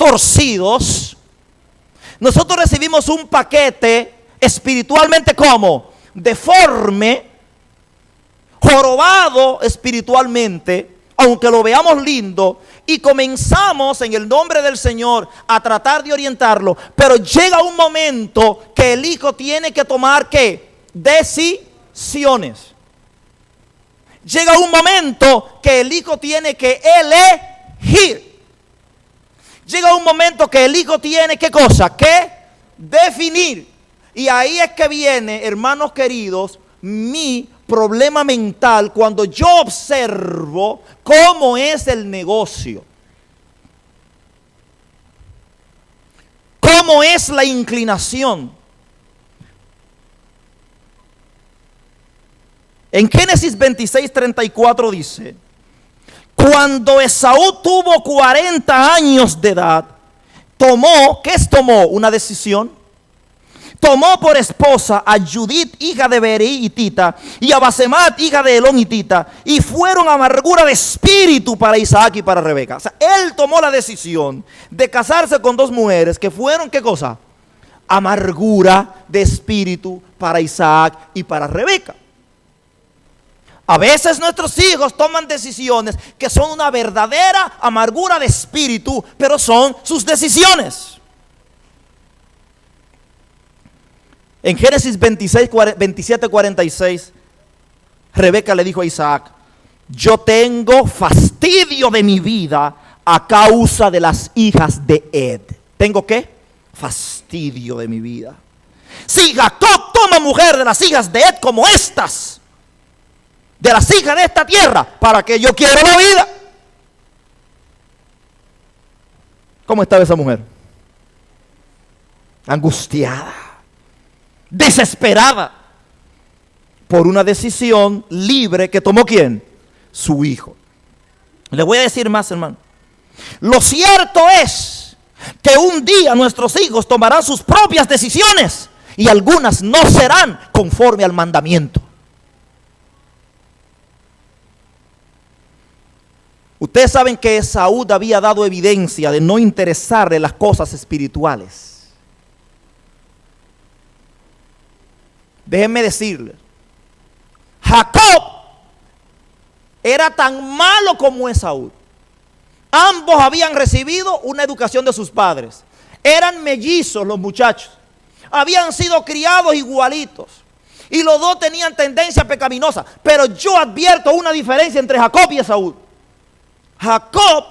torcidos, nosotros recibimos un paquete espiritualmente como deforme, jorobado espiritualmente, aunque lo veamos lindo, y comenzamos en el nombre del Señor a tratar de orientarlo, pero llega un momento que el hijo tiene que tomar ¿qué? Decisiones. Llega un momento que el hijo tiene que elegir. Llega un momento que el hijo tiene ¿qué cosa? Que definir. Y ahí es que viene, hermanos queridos, mi problema mental cuando yo observo cómo es el negocio. Cómo es la inclinación. En Génesis 26:34 dice: cuando Esaú tuvo 40 años de edad, tomó, ¿qué es tomó? Una decisión. Tomó por esposa a Judith, hija de Beeri hitita, y a Basemat, hija de Elón hitita, y fueron amargura de espíritu para Isaac y para Rebeca. O sea, él tomó la decisión de casarse con dos mujeres que fueron, ¿qué cosa? Amargura de espíritu para Isaac y para Rebeca. A veces nuestros hijos toman decisiones que son una verdadera amargura de espíritu, pero son sus decisiones. En Génesis 27:46, Rebeca le dijo a Isaac: yo tengo fastidio de mi vida a causa de las hijas de Ed. ¿Tengo qué? Fastidio de mi vida. Si Jacob toma mujer de las hijas de Ed como estas, de las hijas de esta tierra, ¿para qué yo quiero la vida? ¿Cómo estaba esa mujer? Angustiada, desesperada por una decisión libre que tomó ¿quién? Su hijo. Le voy a decir más, hermano. Lo cierto es que un día nuestros hijos tomarán sus propias decisiones y algunas no serán conforme al mandamiento. Ustedes saben que Esaú había dado evidencia de no interesarle las cosas espirituales. Déjenme decirles, Jacob era tan malo como Esaú. Ambos habían recibido una educación de sus padres. Eran mellizos los muchachos. Habían sido criados igualitos. Y los dos tenían tendencia pecaminosa. Pero yo advierto una diferencia entre Jacob y Esaú. Jacob,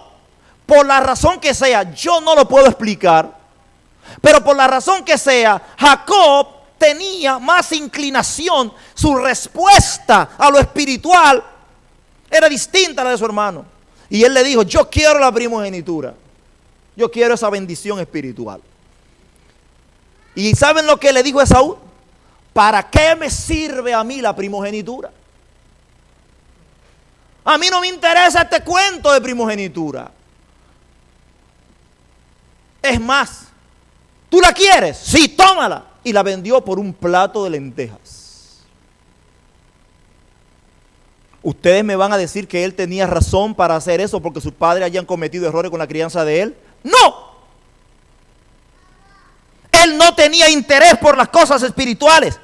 por la razón que sea, yo no lo puedo explicar, pero por la razón que sea, Jacob tenía más inclinación, su respuesta a lo espiritual era distinta a la de su hermano. Y él le dijo: yo quiero la primogenitura, yo quiero esa bendición espiritual. ¿Y saben lo que le dijo Esaú? ¿Para qué me sirve a mí la primogenitura? A mí no me interesa este cuento de primogenitura. Es más, ¿tú la quieres? Sí, tómala. Y la vendió por un plato de lentejas. ¿Ustedes me van a decir que él tenía razón para hacer eso porque sus padres hayan cometido errores con la crianza de él? ¡No! Él no tenía interés por las cosas espirituales.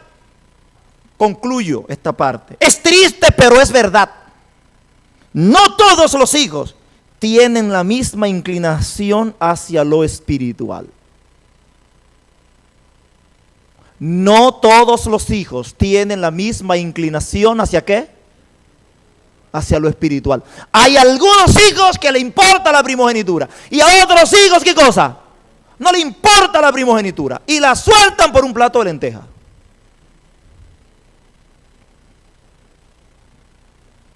Concluyo esta parte. Es triste, pero es verdad. No todos los hijos tienen la misma inclinación hacia lo espiritual. No todos los hijos tienen la misma inclinación hacia ¿qué? Hacia lo espiritual. Hay algunos hijos que le importa la primogenitura y a otros hijos, ¿qué cosa? No le importa la primogenitura y la sueltan por un plato de lentejas.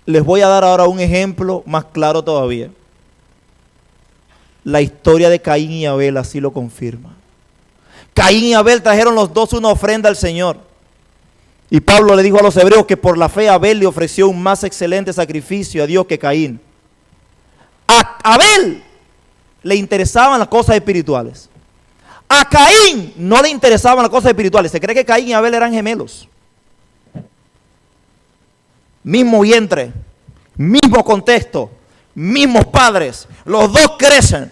Les voy a dar ahora un ejemplo más claro todavía. La historia de Caín y Abel así lo confirma. Caín y Abel trajeron los dos una ofrenda al Señor. Y Pablo le dijo a los hebreos que por la fe Abel le ofreció un más excelente sacrificio a Dios que Caín. A Abel le interesaban las cosas espirituales. A Caín no le interesaban las cosas espirituales. Se cree que Caín y Abel eran gemelos. Mismo vientre, mismo contexto, mismos padres. Los dos crecen.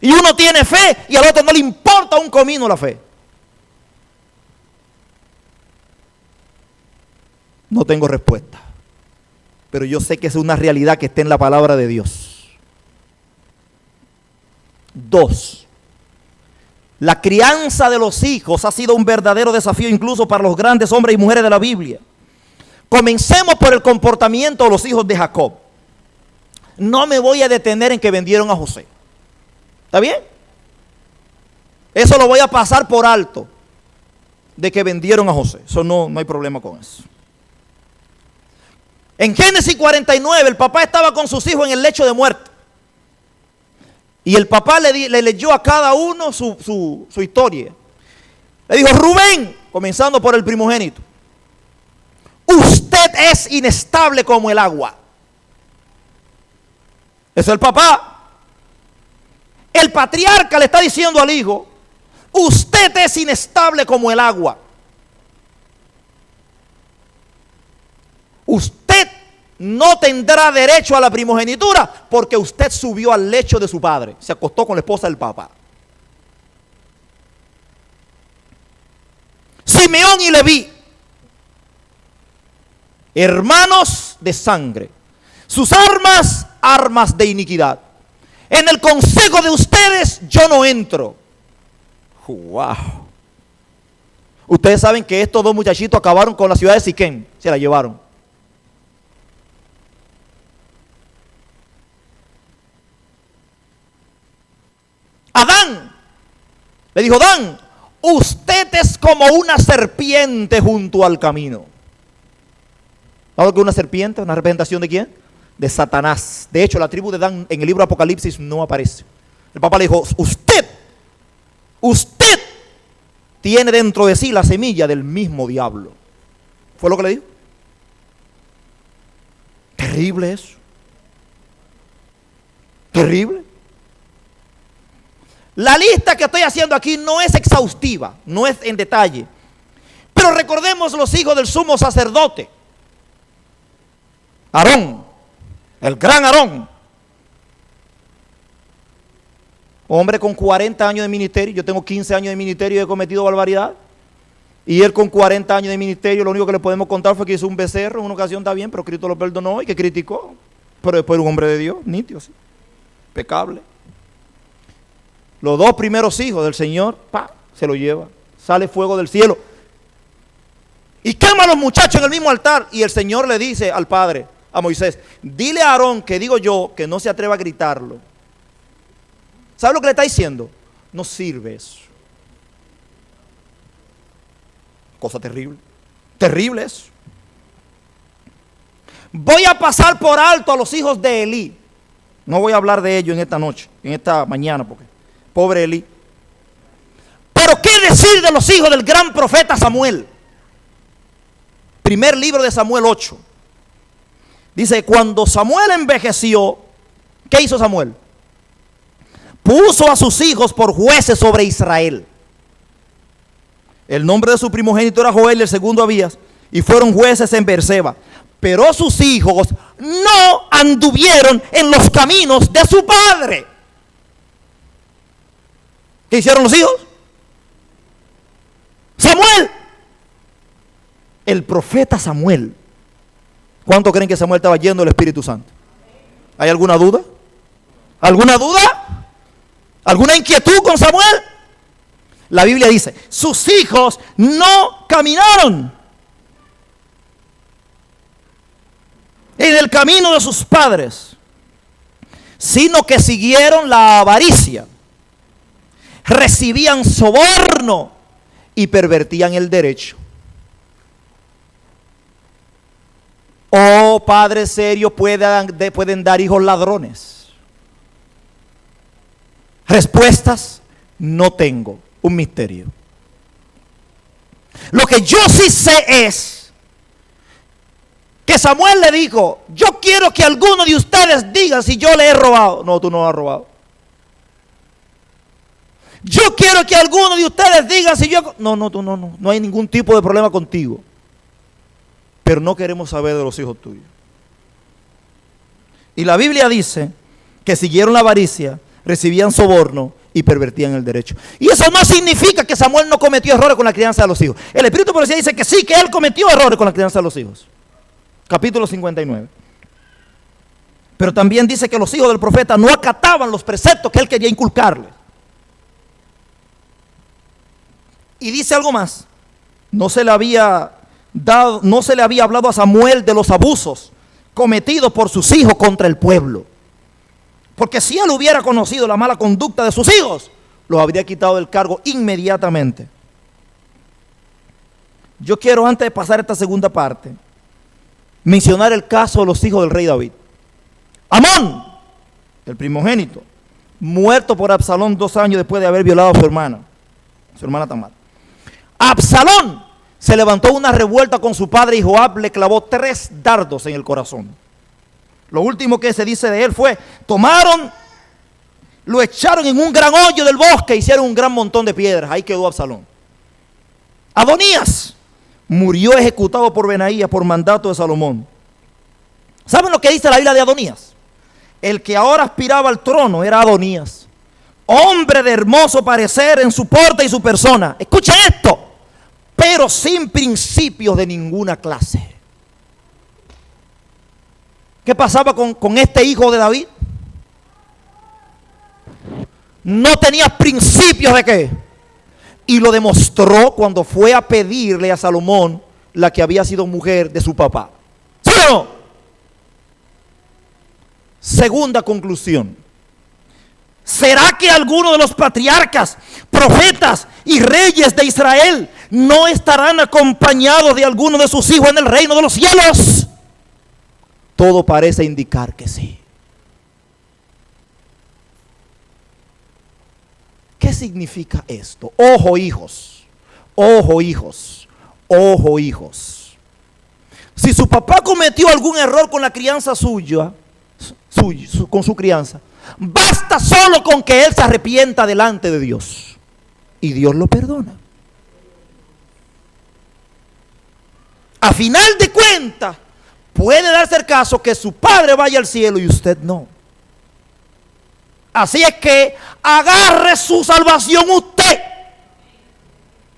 Y uno tiene fe y al otro no le importa un comino la fe. No tengo respuesta. Pero yo sé que es una realidad que está en la palabra de Dios. 2. La crianza de los hijos ha sido un verdadero desafío incluso para los grandes hombres y mujeres de la Biblia. Comencemos por el comportamiento de los hijos de Jacob. No me voy a detener en que vendieron a José. ¿Está bien? Eso lo voy a pasar por alto, de que vendieron a José. Eso no hay problema con eso. En Génesis 49, el papá estaba con sus hijos en el lecho de muerte. Y el papá le leyó a cada uno su historia. Le dijo: Rubén, comenzando por el primogénito, usted es inestable como el agua. Ese es el papá. El patriarca le está diciendo al hijo: usted es inestable como el agua. Usted no tendrá derecho a la primogenitura porque usted subió al lecho de su padre. Se acostó con la esposa del papá. Simeón y Leví, hermanos de sangre, sus armas, armas de iniquidad. En el consejo de ustedes yo no entro. Wow. Ustedes saben que estos dos muchachitos acabaron con la ciudad de Siquem. Se la llevaron. Adán le dijo: Dan, usted es como una serpiente junto al camino. ¿Sabes qué es una serpiente? ¿Una representación de quién? De Satanás. De hecho, la tribu de Dan en el libro de Apocalipsis no aparece. El papá le dijo: usted tiene dentro de sí la semilla del mismo diablo. ¿Fue lo que le dijo? Terrible eso. Terrible. La lista que estoy haciendo aquí no es exhaustiva, no es en detalle. Pero recordemos los hijos del sumo sacerdote. Aarón, el gran Aarón. Hombre con 40 años de ministerio. Yo tengo 15 años de ministerio y he cometido barbaridad. Y él con 40 años de ministerio, lo único que le podemos contar fue que hizo un becerro. En una ocasión está bien, pero Cristo lo perdonó y que criticó. Pero después era un hombre de Dios, nítido, sí. Impecable. Los dos primeros hijos del Señor, se lo lleva. Sale fuego del cielo y quema a los muchachos en el mismo altar. Y el Señor le dice al padre, a Moisés: dile a Aarón que digo yo que no se atreva a gritarlo. ¿Sabe lo que le está diciendo? No sirve eso. Cosa terrible. Terrible eso. Voy a pasar por alto a los hijos de Elí. No voy a hablar de ellos en esta noche, en esta mañana, porque pobre Elí. Pero ¿qué decir de los hijos del gran profeta Samuel? Primer libro de Samuel 8. Dice: cuando Samuel envejeció, ¿qué hizo Samuel? Puso a sus hijos por jueces sobre Israel. El nombre de su primogénito era Joel, el segundo Abías, y fueron jueces en Beerseba. Pero sus hijos no anduvieron en los caminos de su padre. ¿Qué hicieron los hijos? Samuel, el profeta Samuel. ¿Cuánto creen que Samuel estaba lleno del Espíritu Santo? ¿Hay alguna duda? ¿Alguna duda? ¿Alguna inquietud con Samuel? La Biblia dice: sus hijos no caminaron en el camino de sus padres, sino que siguieron la avaricia, recibían soborno y pervertían el derecho. Oh, padres serios pueden dar hijos ladrones. Respuestas no tengo, un misterio. Lo que yo sí sé es que Samuel le dijo: yo quiero que alguno de ustedes diga si yo le he robado. No, tú no has robado. Yo quiero que alguno de ustedes diga si yo... No hay ningún tipo de problema contigo. Pero no queremos saber de los hijos tuyos. Y la Biblia dice que siguieron la avaricia, recibían soborno y pervertían el derecho. Y eso no significa que Samuel no cometió errores con la crianza de los hijos. El Espíritu de Profecía dice que sí, que él cometió errores con la crianza de los hijos. Capítulo 59. Pero también dice que los hijos del profeta no acataban los preceptos que él quería inculcarles. Y dice algo más. No se le había hablado a Samuel de los abusos cometidos por sus hijos contra el pueblo. Porque si él hubiera conocido la mala conducta de sus hijos, los habría quitado del cargo inmediatamente. Yo quiero, antes de pasar esta segunda parte, mencionar el caso de los hijos del rey David. Amón, el primogénito, muerto por Absalón 2 años después de haber violado a su hermana Tamar. Absalón se levantó una revuelta con su padre y Joab le clavó 3 dardos en el corazón. Lo último que se dice de él fue, lo echaron en un gran hoyo del bosque, hicieron un gran montón de piedras, ahí quedó Absalón. Adonías murió ejecutado por Benaías por mandato de Salomón. ¿Saben lo que dice la Biblia de Adonías? El que ahora aspiraba al trono era Adonías, hombre de hermoso parecer en su porte y su persona. Escuchen esto, pero sin principios de ninguna clase. ¿Qué pasaba con este hijo de David? No tenía principios de qué. Y lo demostró cuando fue a pedirle a Salomón la que había sido mujer de su papá. ¿Sí o no? Segunda conclusión. ¿Será que alguno de los patriarcas, profetas y reyes de Israel no estarán acompañados de alguno de sus hijos en el reino de los cielos? Todo parece indicar que sí. ¿Qué significa esto? Ojo, hijos. Ojo, hijos. Ojo, hijos. Si su papá cometió algún error con la crianza suya, con su crianza, basta solo con que él se arrepienta delante de Dios y Dios lo perdona. A final de cuentas, puede darse el caso que su padre vaya al cielo y usted no. Así es que agarre su salvación usted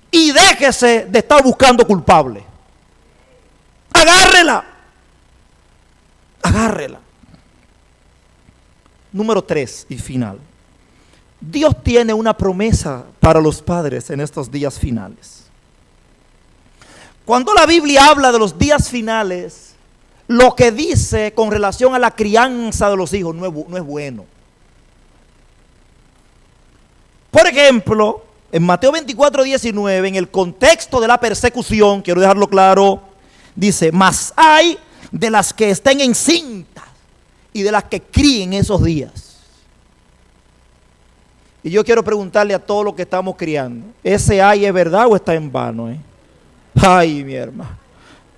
y déjese de estar buscando culpable. Agárrela. Agárrela. Número 3 y final. Dios tiene una promesa para los padres en estos días finales. Cuando la Biblia habla de los días finales, lo que dice con relación a la crianza de los hijos no es bueno. Por ejemplo, en Mateo 24:19, en el contexto de la persecución, quiero dejarlo claro, dice, mas hay de las que estén encintas y de las que críen esos días. Y yo quiero preguntarle a todos los que estamos criando, ¿ese ay es verdad o está en vano? Ay, mi hermano.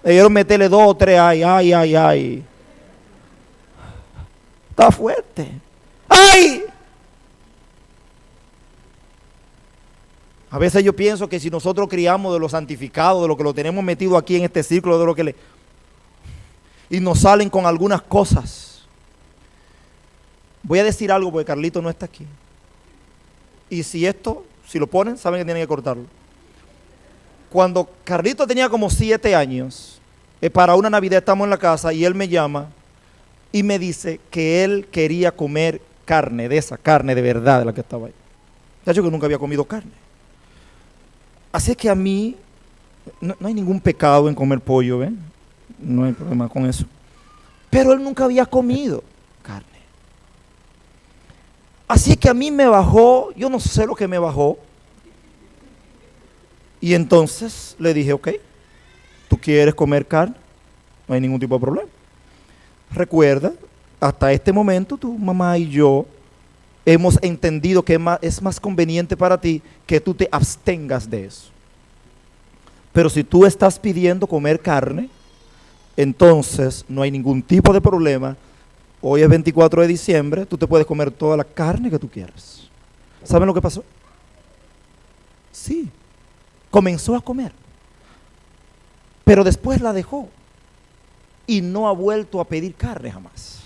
Debieron meterle 2 o 3 ay. Está fuerte. ¡Ay! A veces yo pienso que si nosotros criamos de los santificados, de lo que lo tenemos metido aquí en este círculo, de lo que y nos salen con algunas cosas. Voy a decir algo porque Carlito no está aquí. Y si lo ponen, saben que tienen que cortarlo. Cuando Carlito tenía como 7 años, para una Navidad estamos en la casa y él me llama y me dice que él quería comer carne, de esa carne de verdad, de la que estaba ahí. Ya yo que nunca había comido carne. Así es que a mí no hay ningún pecado en comer pollo, ¿ven? No hay problema con eso. Pero él nunca había comido carne. Así es que a mí me bajó, yo no sé lo que me bajó. Y entonces le dije, ok, ¿tú quieres comer carne? No hay ningún tipo de problema. Recuerda, hasta este momento tu mamá y yo hemos entendido que es más conveniente para ti que tú te abstengas de eso. Pero si tú estás pidiendo comer carne, entonces no hay ningún tipo de problema. Hoy es 24 de diciembre, tú te puedes comer toda la carne que tú quieras. ¿Saben lo que pasó? Sí, comenzó a comer. Pero después la dejó y no ha vuelto a pedir carne jamás.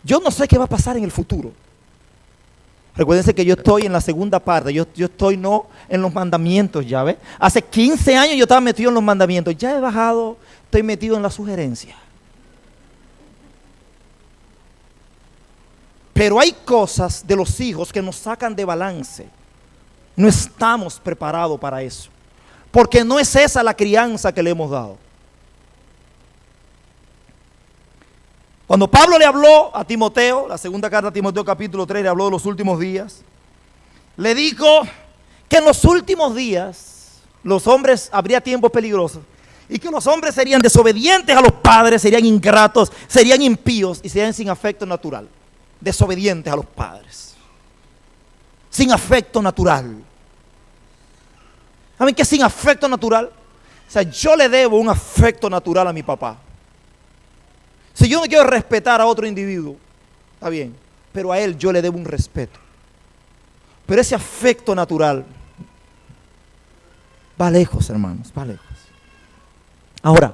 Yo no sé qué va a pasar en el futuro. Recuérdense que yo estoy en la segunda parte, yo estoy no en los mandamientos, ya ves. Hace 15 años yo estaba metido en los mandamientos, ya he bajado, estoy metido en la sugerencia. Pero hay cosas de los hijos que nos sacan de balance. No estamos preparados para eso, porque no es esa la crianza que le hemos dado. Cuando Pablo le habló a Timoteo, la segunda carta a Timoteo capítulo 3, le habló de los últimos días, le dijo que en los últimos días los hombres habría tiempos peligrosos y que los hombres serían desobedientes a los padres, serían ingratos, serían impíos y serían sin afecto natural. Desobedientes a los padres, sin afecto natural. ¿Saben qué es sin afecto natural? O sea, yo le debo un afecto natural a mi papá. Si yo no quiero respetar a otro individuo, está bien, pero a él yo le debo un respeto. Pero ese afecto natural va lejos, hermanos, va lejos. Ahora,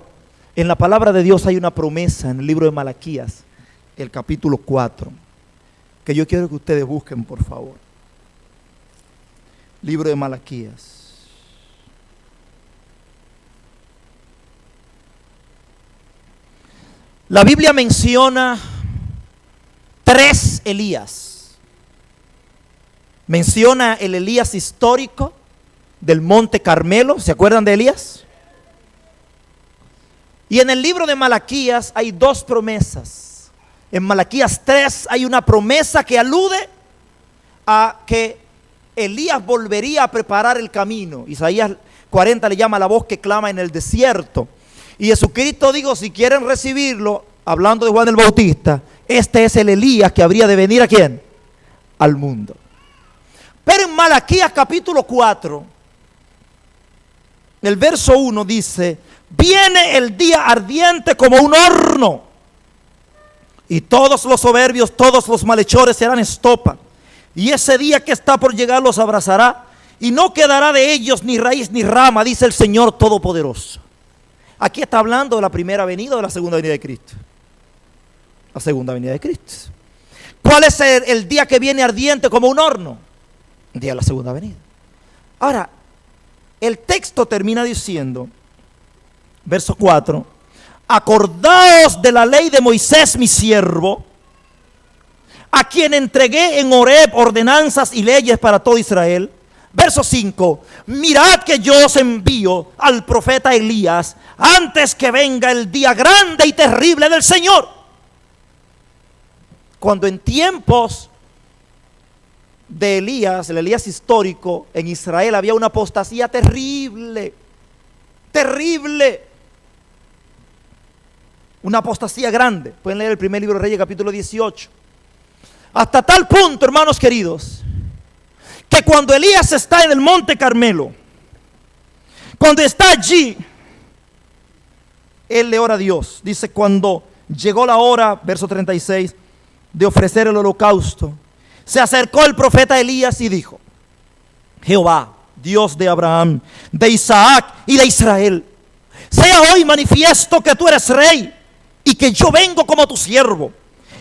en la palabra de Dios hay una promesa en el libro de Malaquías, el capítulo 4, que yo quiero que ustedes busquen, por favor. Libro de Malaquías. La Biblia menciona 3 Elías. Menciona el Elías histórico del Monte Carmelo. ¿Se acuerdan de Elías? Y en el libro de Malaquías hay 2 promesas. En Malaquías 3 hay una promesa que alude a que Elías volvería a preparar el camino. Isaías 40 le llama la voz que clama en el desierto. Y Jesucristo dijo, si quieren recibirlo, hablando de Juan el Bautista, este es el Elías que habría de venir ¿a quién? Al mundo. Pero en Malaquías capítulo 4, el verso 1 dice, viene el día ardiente como un horno, y todos los soberbios, todos los malhechores serán estopa, y ese día que está por llegar los abrazará, y no quedará de ellos ni raíz ni rama, dice el Señor Todopoderoso. Aquí está hablando de la primera venida o de la segunda venida de Cristo. La segunda venida de Cristo. ¿Cuál es el día que viene ardiente como un horno? El día de la segunda venida. Ahora, el texto termina diciendo, verso 4, acordaos de la ley de Moisés mi siervo, a quien entregué en Horeb ordenanzas y leyes para todo Israel. Verso 5, mirad que yo os envío al profeta Elías antes que venga el día grande y terrible del Señor. Cuando en tiempos de Elías, el Elías histórico, en Israel había una apostasía terrible, terrible. Una apostasía grande. Pueden leer el primer libro de Reyes, capítulo 18. Hasta tal punto, hermanos queridos, que cuando Elías está en el Monte Carmelo, cuando está allí, él le ora a Dios. Dice, cuando llegó la hora, verso 36, de ofrecer el holocausto, se acercó el profeta Elías y dijo, Jehová, Dios de Abraham, de Isaac y de Israel, sea hoy manifiesto que tú eres rey y que yo vengo como tu siervo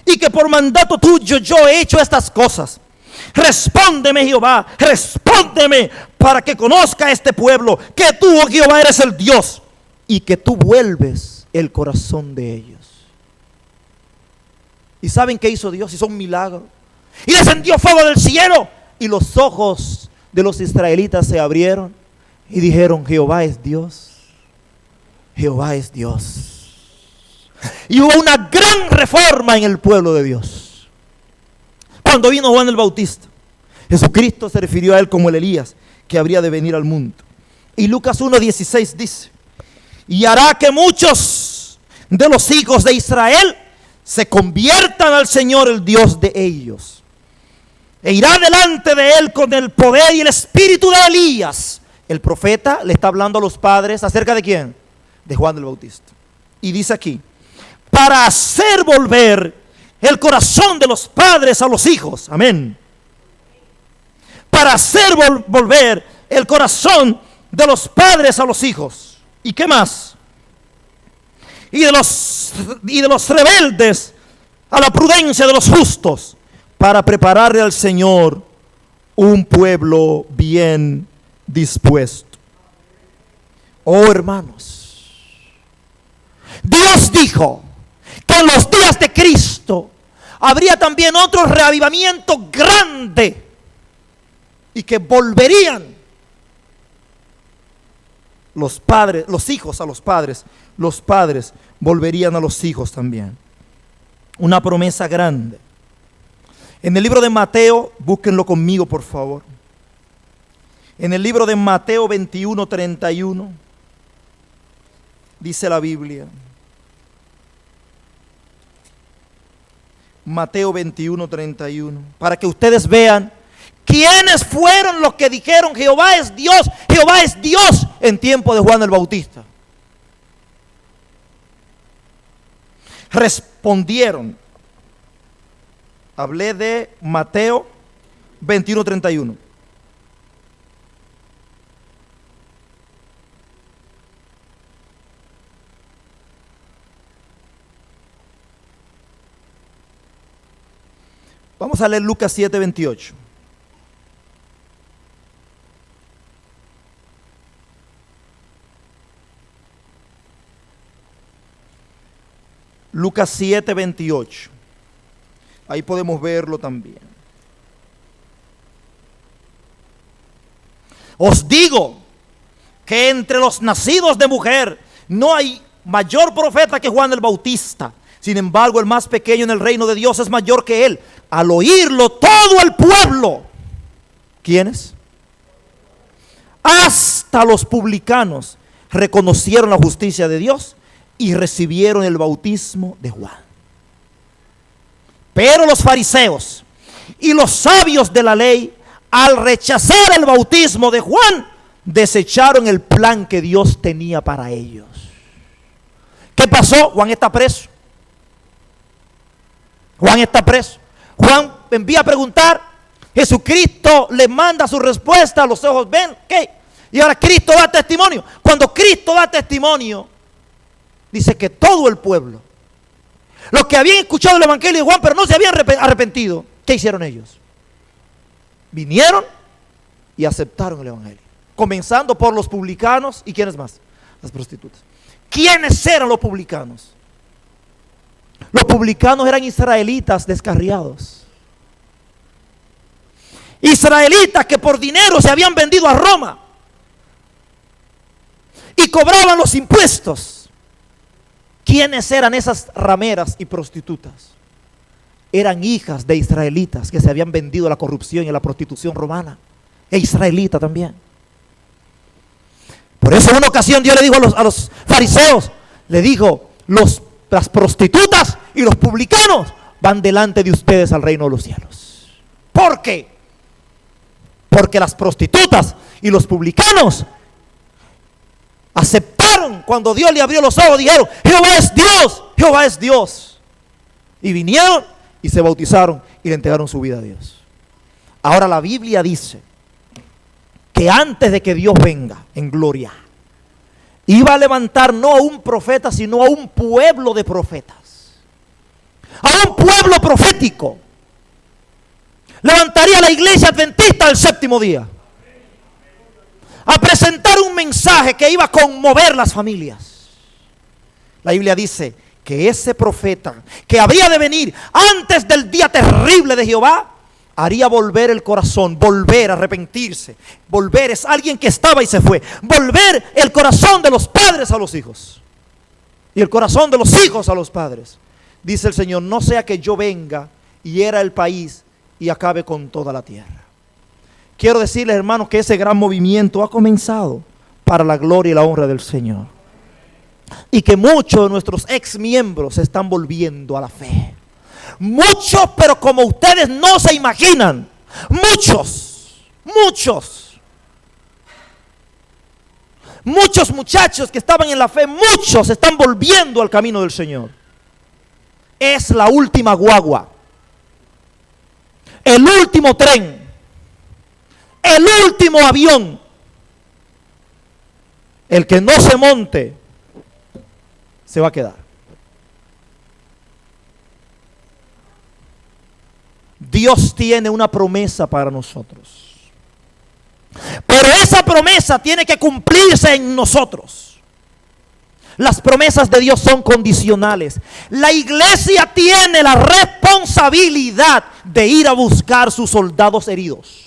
y que por mandato tuyo yo he hecho estas cosas. Respóndeme, Jehová, respóndeme, para que conozca este pueblo que tú, oh Jehová, eres el Dios y que tú vuelves el corazón de ellos. ¿Y saben qué hizo Dios? Hizo un milagro. Y descendió fuego del cielo y los ojos de los israelitas se abrieron y dijeron, Jehová es Dios. Jehová es Dios. Y hubo una gran reforma en el pueblo de Dios. Cuando vino Juan el Bautista, Jesucristo se refirió a él como el Elías que habría de venir al mundo. Y Lucas 1:16 dice, y hará que muchos de los hijos de Israel se conviertan al Señor, el Dios de ellos. E irá delante de él con el poder y el espíritu de Elías. El profeta le está hablando a los padres acerca de ¿quién? De Juan el Bautista. Y dice aquí, para hacer volver el corazón de los padres a los hijos. Amén. Para hacer volver el corazón de los padres a los hijos. ¿Y qué más? Y de los rebeldes a la prudencia de los justos, para prepararle al Señor un pueblo bien dispuesto. Oh, hermanos, Dios dijo que en los días de Cristo habría también otro reavivamiento grande y que volverían los padres, los hijos a los padres volverían a los hijos también. Una promesa grande. En el libro de Mateo, búsquenlo conmigo por favor. En el libro de Mateo 21:31 dice la Biblia. Mateo 21:31, para que ustedes vean quiénes fueron los que dijeron Jehová es Dios en tiempo de Juan el Bautista. Respondieron, hablé de Mateo 21:31. Vamos a leer Lucas 7:28. Lucas 7:28. Ahí podemos verlo también. Os digo que entre los nacidos de mujer no hay mayor profeta que Juan el Bautista. Sin embargo, el más pequeño en el reino de Dios es mayor que él. Al oírlo todo el pueblo, ¿quiénes? Hasta los publicanos reconocieron la justicia de Dios y recibieron el bautismo de Juan. Pero los fariseos y los sabios de la ley, al rechazar el bautismo de Juan, desecharon el plan que Dios tenía para ellos. ¿Qué pasó? Juan está preso. Juan está preso. Juan envía a preguntar. Jesucristo le manda su respuesta. Los ojos ven. ¿Qué? Y ahora Cristo da testimonio. Cuando Cristo da testimonio, dice que todo el pueblo, los que habían escuchado el evangelio de Juan pero no se habían arrepentido, ¿qué hicieron ellos? Vinieron y aceptaron el evangelio. Comenzando por los publicanos. ¿Y quiénes más? Las prostitutas. ¿Quiénes eran los publicanos? Los publicanos eran israelitas descarriados. Israelitas que por dinero se habían vendido a Roma y cobraban los impuestos. ¿Quiénes eran esas rameras y prostitutas? Eran hijas de israelitas que se habían vendido a la corrupción y a la prostitución romana. E israelita también. Por eso en una ocasión Dios le dijo a los fariseos, le dijo, las prostitutas y los publicanos van delante de ustedes al reino de los cielos. ¿Por qué? Porque las prostitutas y los publicanos aceptaron cuando Dios le abrió los ojos, dijeron, Jehová es Dios, Jehová es Dios. Y vinieron y se bautizaron y le entregaron su vida a Dios. Ahora la Biblia dice que antes de que Dios venga en gloria, iba a levantar no a un profeta, sino a un pueblo de profetas. A un pueblo profético. Levantaría la iglesia adventista del séptimo día. A presentar un mensaje que iba a conmover las familias. La Biblia dice que ese profeta que habría de venir antes del día terrible de Jehová, haría volver el corazón, volver a arrepentirse. Volver es alguien que estaba y se fue. Volver el corazón de los padres a los hijos. Y el corazón de los hijos a los padres. Dice el Señor, no sea que yo venga y hiera el país y acabe con toda la tierra. Quiero decirles, hermanos, que ese gran movimiento ha comenzado para la gloria y la honra del Señor. Y que muchos de nuestros ex miembros se están volviendo a la fe. Muchos, pero como ustedes no se imaginan. Muchos muchachos que estaban en la fe, muchos se están volviendo al camino del Señor. Es la última guagua, el último tren, el último avión. El que no se monte se va a quedar. Dios tiene una promesa para nosotros. Pero esa promesa tiene que cumplirse en nosotros. Las promesas de Dios son condicionales. La iglesia tiene la responsabilidad de ir a buscar sus soldados heridos.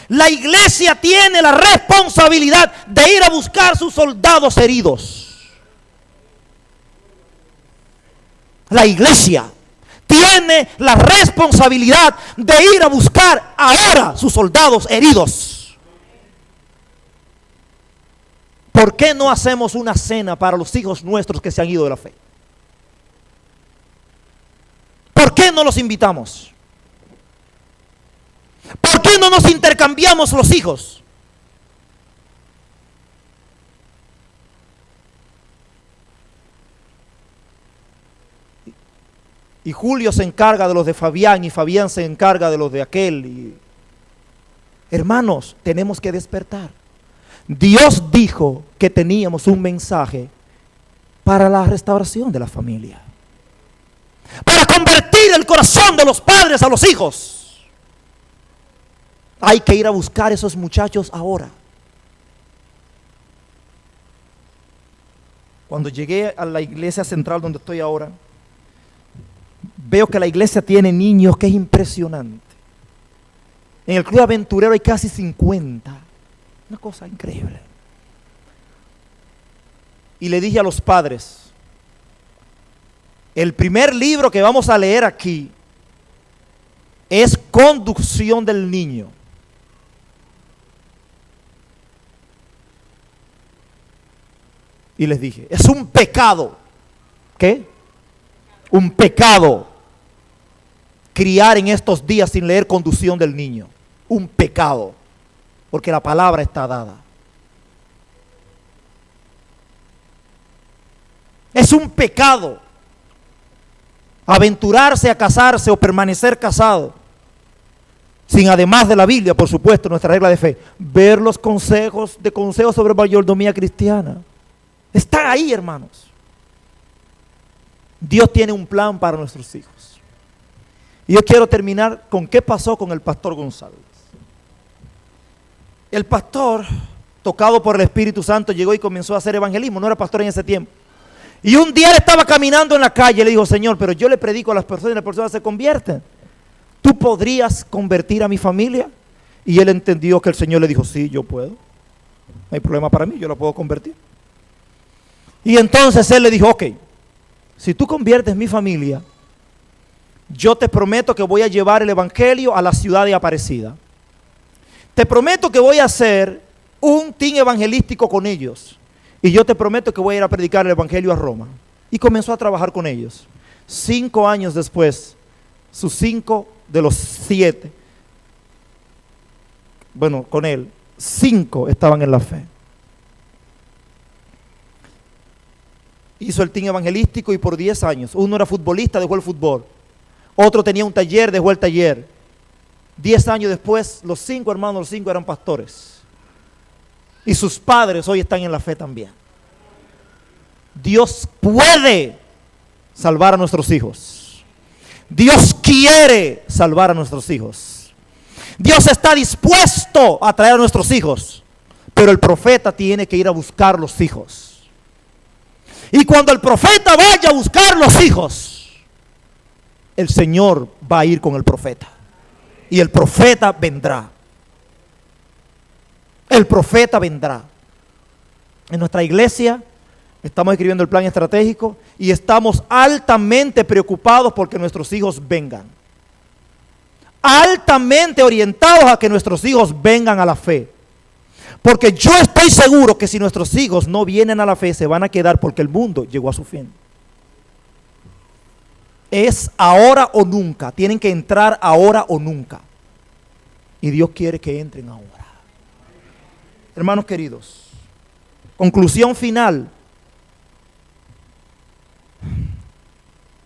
La iglesia tiene la responsabilidad de ir a buscar sus soldados heridos. La iglesia tiene la responsabilidad de ir a buscar ahora sus soldados heridos. ¿Por qué no hacemos una cena para los hijos nuestros que se han ido de la fe? ¿Por qué no los invitamos? ¿Por qué no nos intercambiamos los hijos? Y Julio se encarga de los de Fabián y Fabián se encarga de los de aquel. Hermanos, tenemos que despertar. Dios dijo que teníamos un mensaje para la restauración de la familia, para convertir el corazón de los padres a los hijos. Hay que ir a buscar a esos muchachos ahora. Cuando llegué a la iglesia central donde estoy ahora, veo que la iglesia tiene niños que es impresionante. En el club aventurero hay casi 50. Una cosa increíble. Y le dije a los padres, el primer libro que vamos a leer aquí es Conducción del Niño. Y les dije, es un pecado. ¿Qué? Un pecado criar en estos días sin leer Conducción del Niño. Un pecado. Porque la palabra está dada. Es un pecado aventurarse a casarse o permanecer casado sin, además de la Biblia, por supuesto, nuestra regla de fe, ver los consejos sobre mayordomía cristiana. Están ahí, hermanos. Dios tiene un plan para nuestros hijos. Y yo quiero terminar con qué pasó con el pastor González. El pastor, tocado por el Espíritu Santo, llegó y comenzó a hacer evangelismo. No era pastor en ese tiempo. Y un día él estaba caminando en la calle y le dijo, Señor, pero yo le predico a las personas y las personas se convierten. ¿Tú podrías convertir a mi familia? Y él entendió que el Señor le dijo, sí, yo puedo. No hay problema para mí, yo la puedo convertir. Y entonces él le dijo, ok, si tú conviertes mi familia, yo te prometo que voy a llevar el evangelio a la ciudad de Aparecida. Te prometo que voy a hacer un team evangelístico con ellos. Y yo te prometo que voy a ir a predicar el evangelio a Roma. Y comenzó a trabajar con ellos. 5 años después, sus 5 de los 7, bueno, con él, 5 estaban en la fe. Hizo el team evangelístico y por 10 años. Uno era futbolista, dejó el fútbol. Otro tenía un taller, dejó el taller. 10 años después, los 5 hermanos, los 5 eran pastores. Y sus padres hoy están en la fe también. Dios puede salvar a nuestros hijos. Dios quiere salvar a nuestros hijos. Dios está dispuesto a traer a nuestros hijos. Pero el profeta tiene que ir a buscar los hijos. Y cuando el profeta vaya a buscar los hijos, el Señor va a ir con el profeta. Y el profeta vendrá. El profeta vendrá. En nuestra iglesia estamos escribiendo el plan estratégico y estamos altamente preocupados porque nuestros hijos vengan. Altamente orientados a que nuestros hijos vengan a la fe. Porque yo estoy seguro que si nuestros hijos no vienen a la fe, se van a quedar porque el mundo llegó a su fin. Es ahora o nunca. Tienen que entrar ahora o nunca. Y Dios quiere que entren ahora. Hermanos queridos, conclusión final.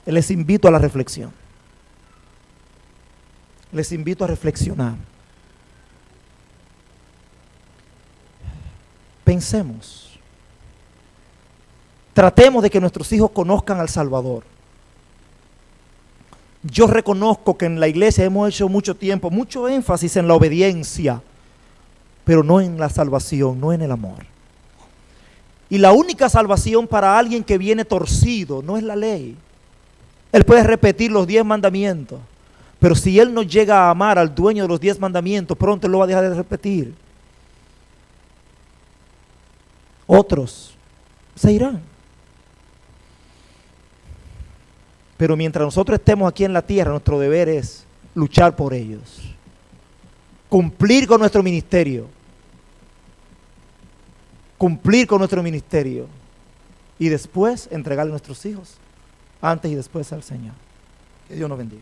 Les invito a la reflexión. Les invito a reflexionar. Pensemos. Tratemos de que nuestros hijos conozcan al Salvador. Yo reconozco que en la iglesia hemos hecho mucho tiempo, mucho énfasis en la obediencia, pero no en la salvación, no en el amor. Y la única salvación para alguien que viene torcido no es la ley. Él puede repetir los 10 mandamientos, pero si él no llega a amar al dueño de los 10 mandamientos, pronto él lo va a dejar de repetir. Otros se irán. Pero mientras nosotros estemos aquí en la tierra, nuestro deber es luchar por ellos, cumplir con nuestro ministerio, y después entregarle a nuestros hijos, antes y después al Señor. Que Dios nos bendiga.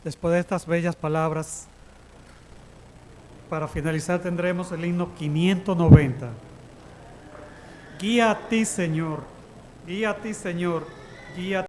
Después de estas bellas palabras, para finalizar tendremos el himno 590. Guía a ti, Señor, guía a ti, Señor, guía a ti.